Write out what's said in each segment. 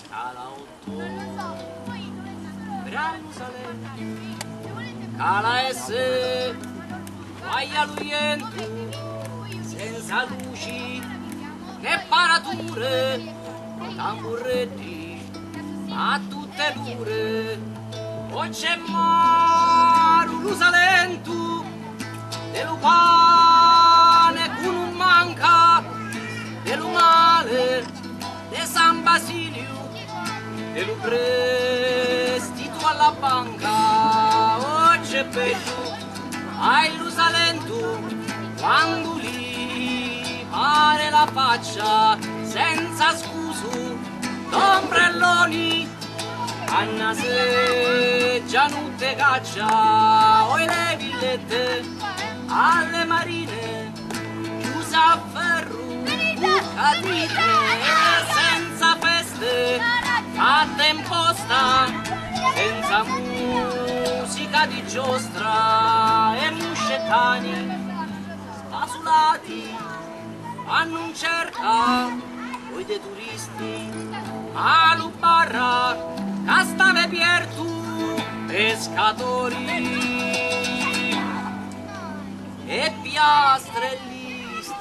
scala 8 Gerusalemme cala S guaia luiento senza luci che parature tamburretti a tutte l'ure o c'è maru lusalentu dello pane con un manca dello male de San Basilio dello prestito alla banca o c'è peggio ai lusalentu quando lì pare la faccia senza scuso d'ombrelloni Anna se già non te caccia o le villette alle marine chiusa a ferro bucatine senza feste fatte in posta senza musica di giostra e muscettani spasulati fanno un cerca poi dei turisti a Lubarra Castave Piertu, pescatori e piastrellisti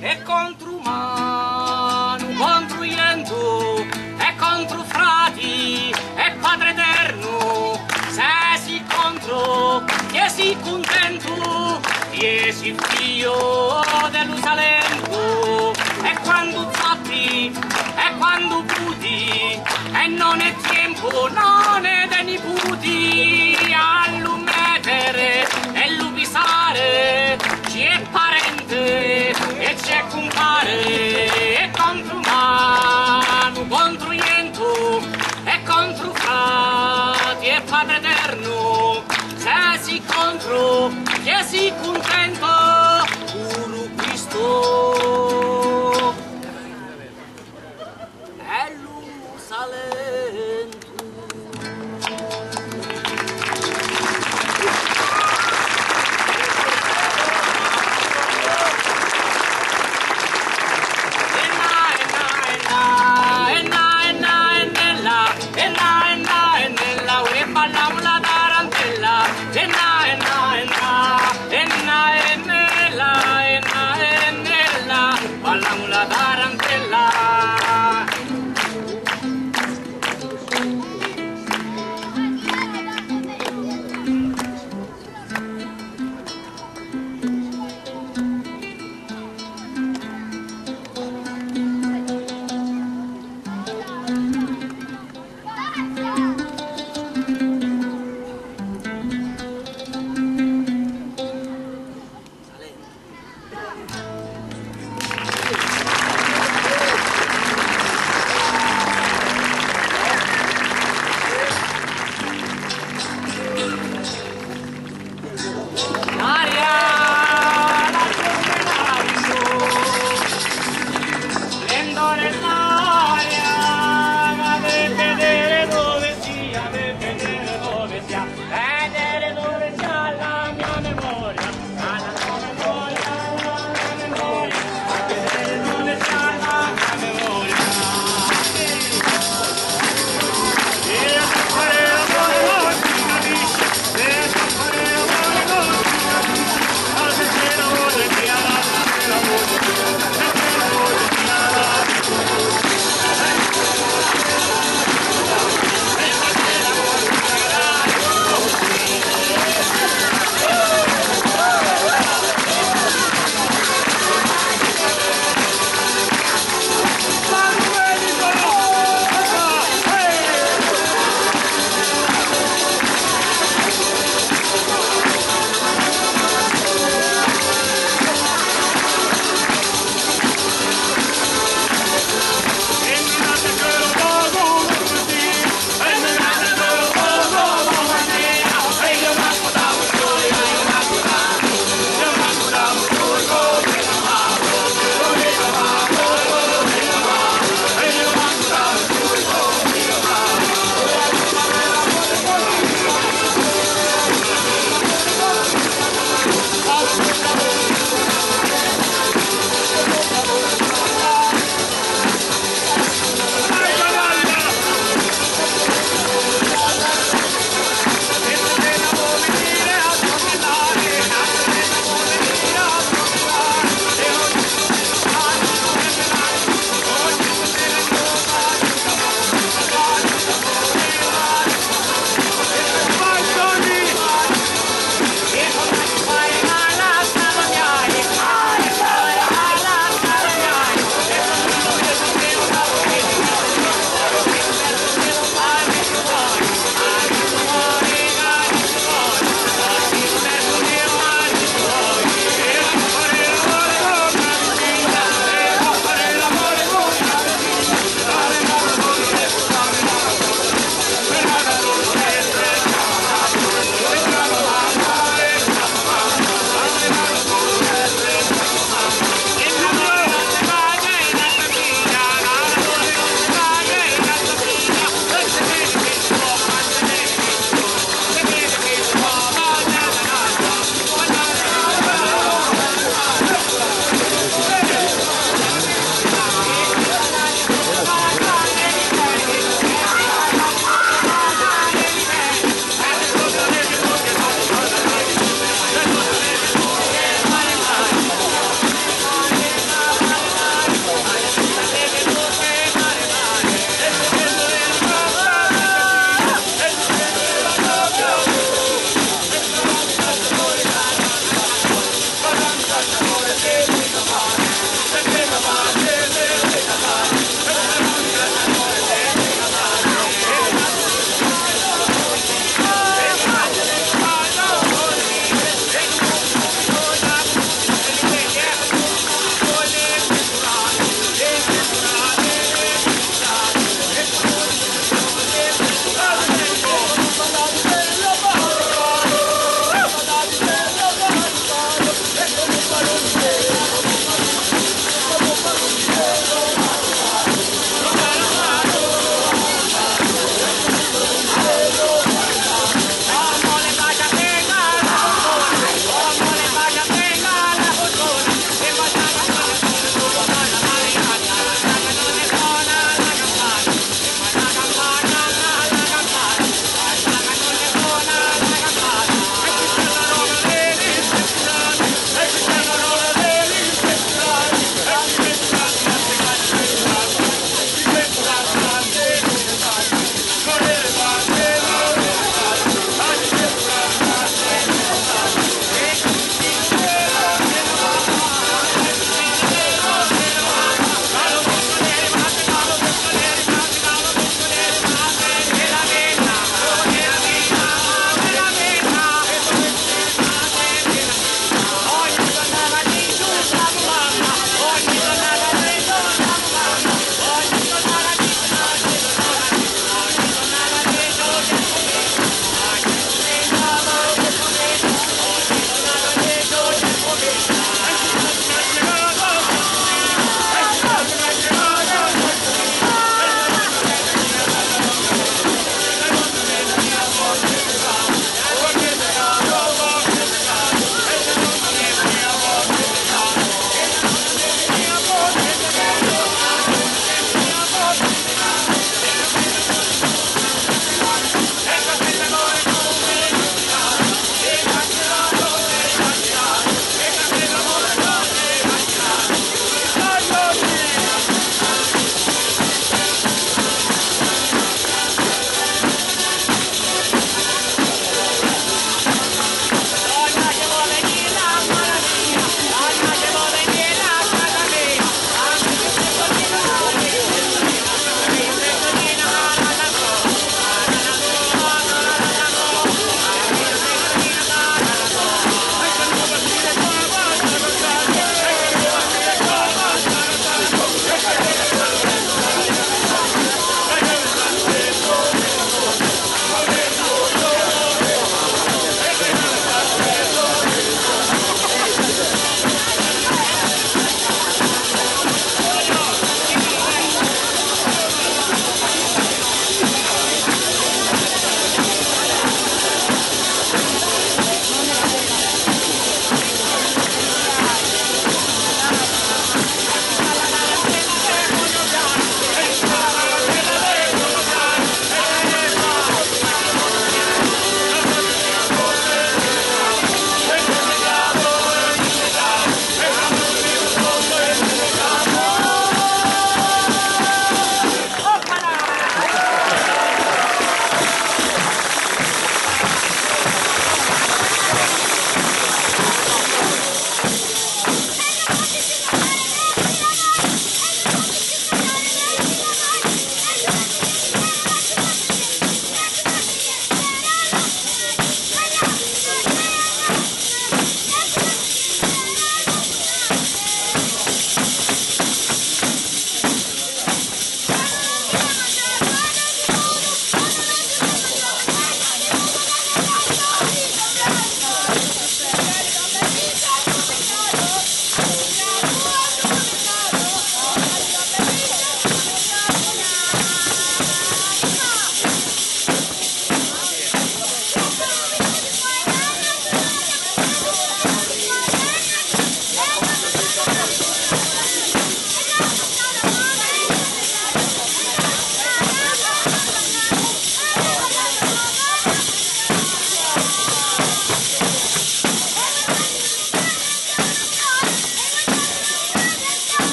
e contro umano, contro iento e contro frati e Padre Eterno se si contro, che si contento che si figlio dell'usalento e quando zappi e quando puti e non è tempo, non è dei niputi all'umetere e l'ubisare ci è parente e c'è compare e contro umano, contro iento e contro frati e Padre Eterno se si contro, che si contento puro Cristo è l'usalento balliamo la tarantella ballamo la tarantella Nella